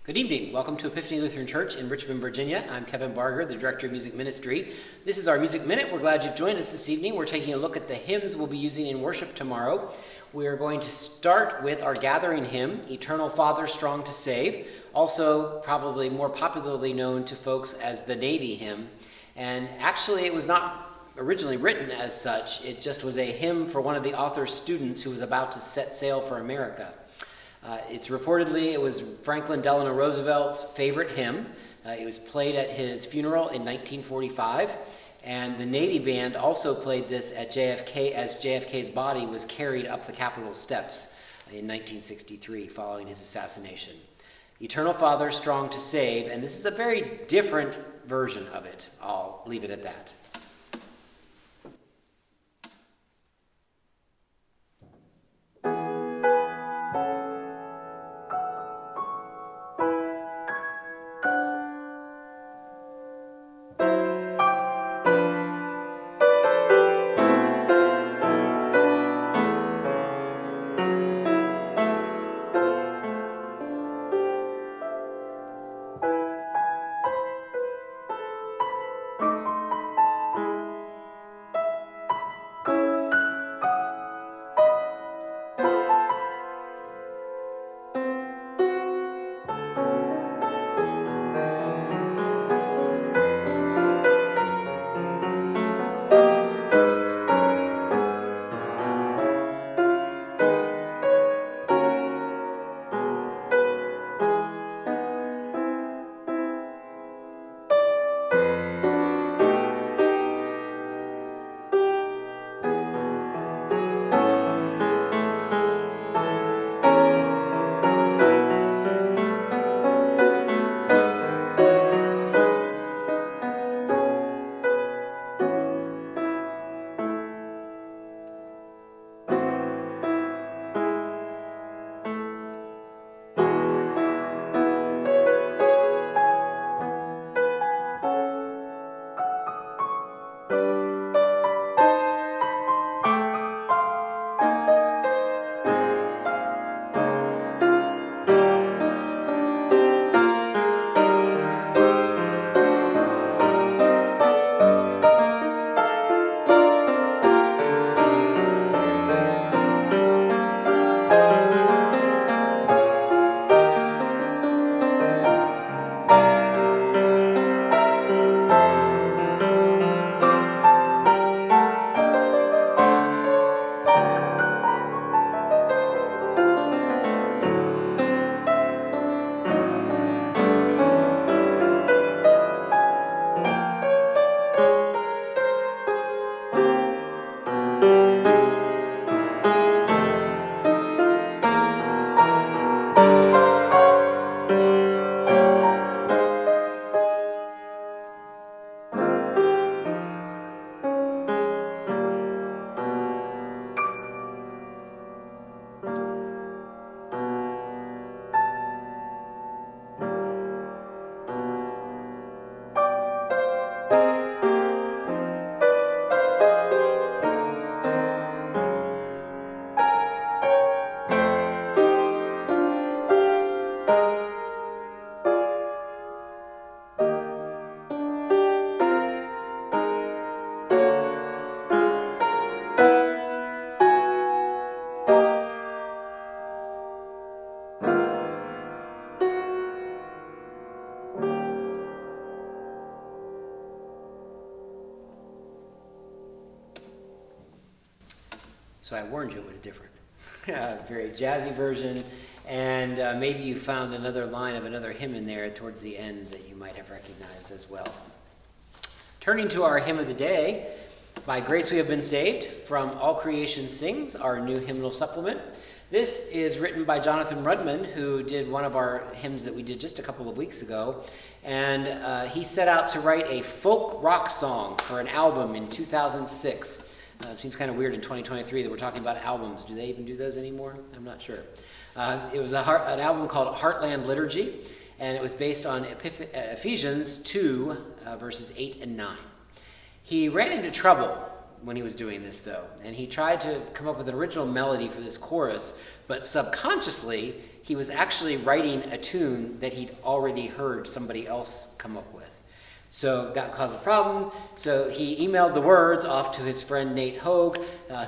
Good evening. Welcome to Epiphany Lutheran Church in Richmond, Virginia. I'm Kevin Barger, the Director of Music Ministry. This is our Music Minute. We're glad you've joined us this evening. We're taking a look at the hymns we'll be using in worship tomorrow. We're going to start with our gathering hymn, Eternal Father, Strong to Save, also probably more popularly known to folks as the Navy hymn. And actually, it was not originally written as such. It just was a hymn for one of the author's students who was about to set sail for America. It was Franklin Delano Roosevelt's favorite hymn. It was played at his funeral in 1945, and the Navy band also played this at JFK as JFK's body was carried up the Capitol steps in 1963 following his assassination. Eternal Father, Strong to Save, and this is a very different version of it. I'll leave it at that. So I warned you it was different. Very jazzy version, and maybe you found another line of another hymn in there towards the end that you might have recognized as well. Turning to our hymn of the day, By Grace We Have Been Saved, from All Creation Sings, our new hymnal supplement. This is written by Jonathan Rudman, who did one of our hymns that we did just a couple of weeks ago, and he set out to write a folk rock song for an album in 2006. It seems kind of weird in 2023 that we're talking about albums. Do they even do those anymore? I'm not sure. It was an album called Heartland Liturgy, and it was based on Ephesians 2, verses 8 and 9. He ran into trouble when he was doing this, though, and he tried to come up with an original melody for this chorus, but subconsciously he was actually writing a tune that he'd already heard somebody else come up with. So that caused a problem. So he emailed the words off to his friend Nate Hogue,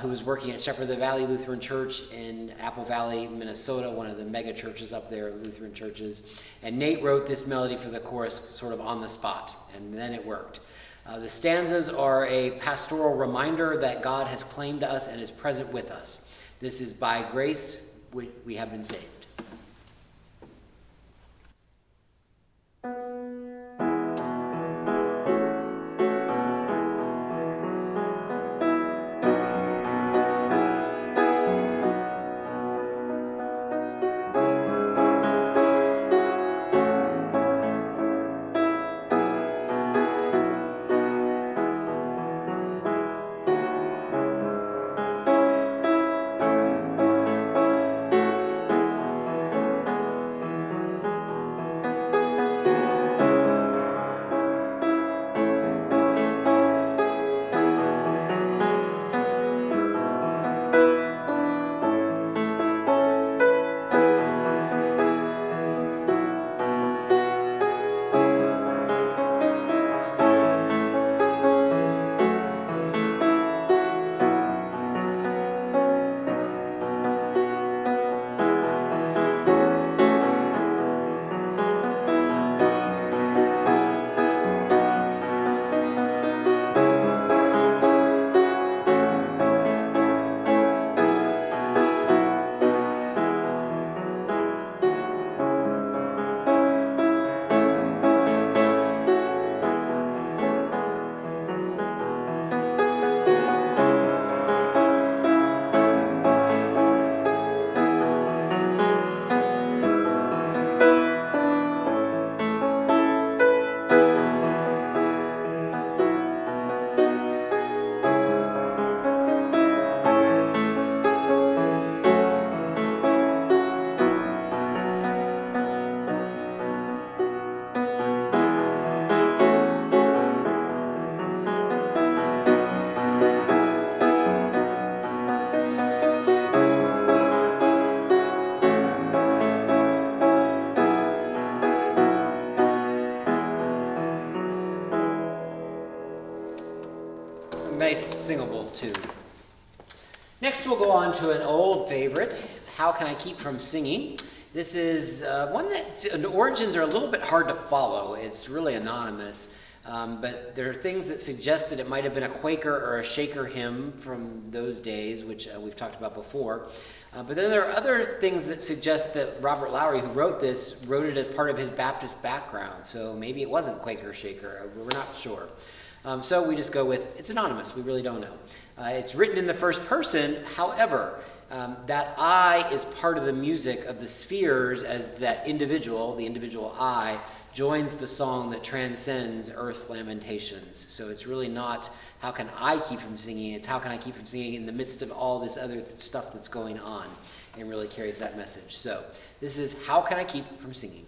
who was working at Shepherd of the Valley Lutheran Church in Apple Valley, Minnesota, one of the mega churches up there, Lutheran churches. And Nate wrote this melody for the chorus sort of on the spot, and then it worked. The stanzas are a pastoral reminder that God has claimed us and is present with us. This is by grace we have been saved. Nice singable tune. Next we'll go on to an old favorite, How Can I Keep From Singing? This is one that's, the origins are a little bit hard to follow. It's really anonymous, but there are things that suggest that it might have been a Quaker or a Shaker hymn from those days, which we've talked about before. But then there are other things that suggest that Robert Lowry, who wrote this, wrote it as part of his Baptist background. So maybe it wasn't Quaker or Shaker. We're not sure. So we just go with, it's anonymous. We really don't know. It's written in the first person. However, that I is part of the music of the spheres as that individual, the individual I, joins the song that transcends earth's lamentations. So it's really not how can I keep from singing, it's how can I keep from singing in the midst of all this other stuff that's going on, and really carries that message. So this is How Can I Keep From Singing?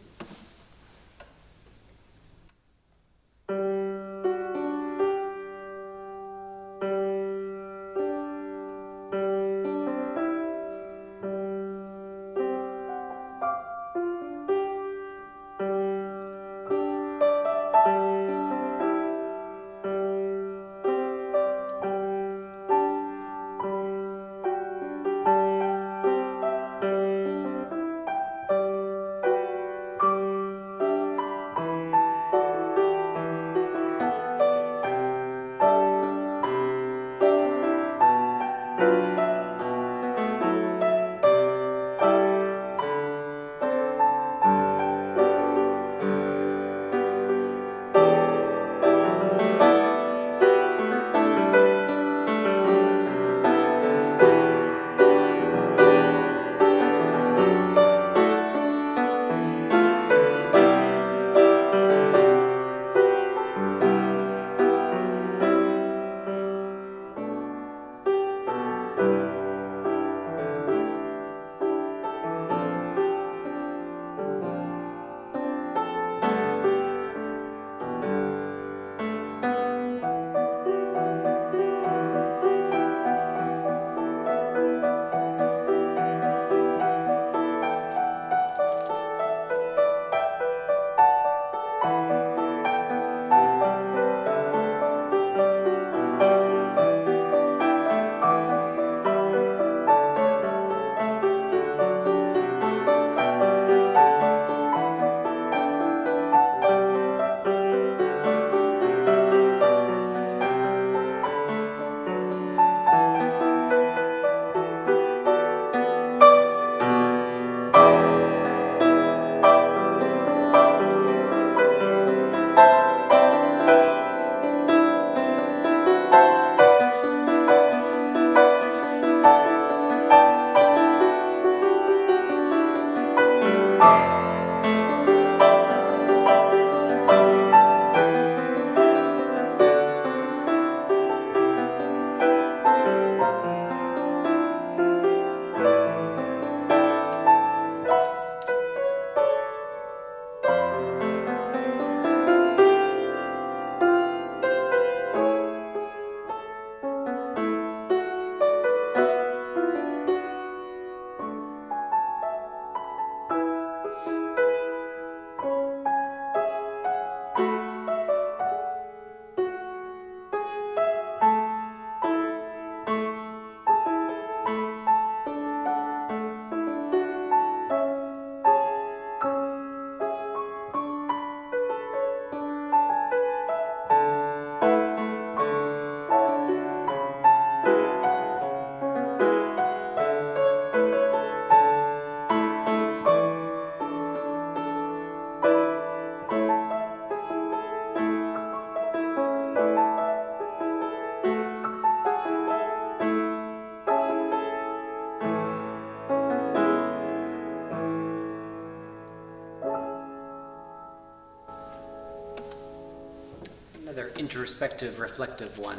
introspective, reflective one.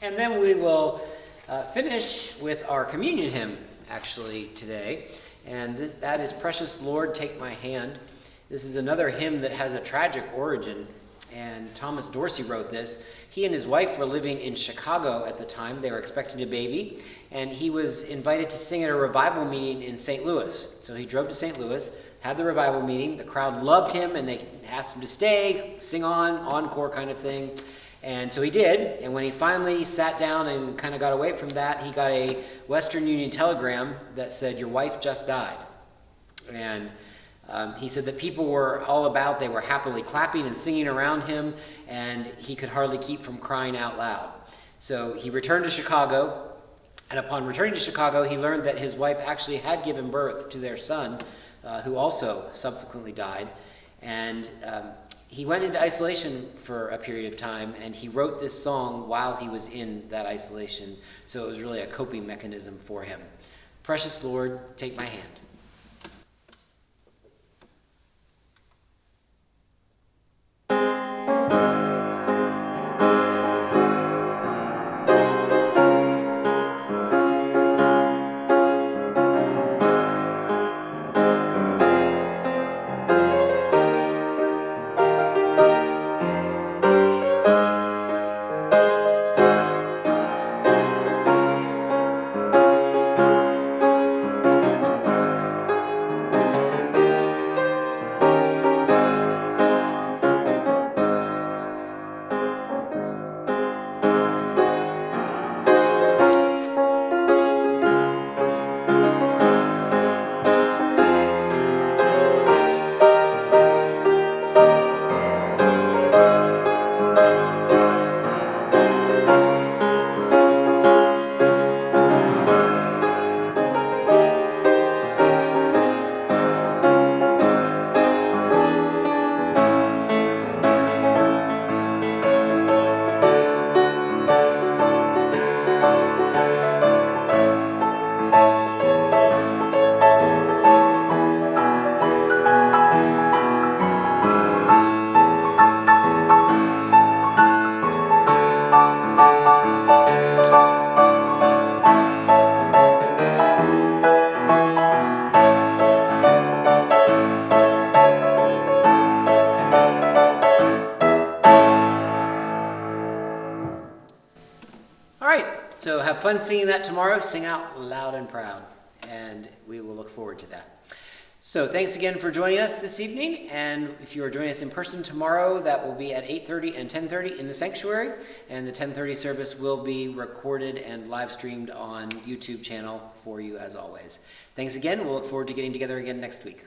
And then we will finish with our communion hymn, actually, today. And that is Precious Lord, Take My Hand. This is another hymn that has a tragic origin. And Thomas Dorsey wrote this. He and his wife were living in Chicago at the time. They were expecting a baby. And he was invited to sing at a revival meeting in St. Louis. So he drove to St. Louis, had the revival meeting. The crowd loved him, and they asked him to stay, sing on, encore kind of thing. And so he did, and when he finally sat down and kind of got away from that, he got a Western Union telegram that said, "Your wife just died." And he said that people were all about, they were happily clapping and singing around him, and he could hardly keep from crying out loud. So he returned to Chicago, and upon returning to Chicago, he learned that his wife actually had given birth to their son, who also subsequently died. And he went into isolation for a period of time, and he wrote this song while he was in that isolation. So it was really a coping mechanism for him. Precious Lord, take my hand. So have fun singing that tomorrow. Sing out loud and proud, and we will look forward to that. So thanks again for joining us this evening, and if you are joining us in person tomorrow, that will be at 8:30 and 10:30 in the sanctuary, and the 10:30 service will be recorded and live streamed on YouTube channel for you as always. Thanks again. We'll look forward to getting together again next week.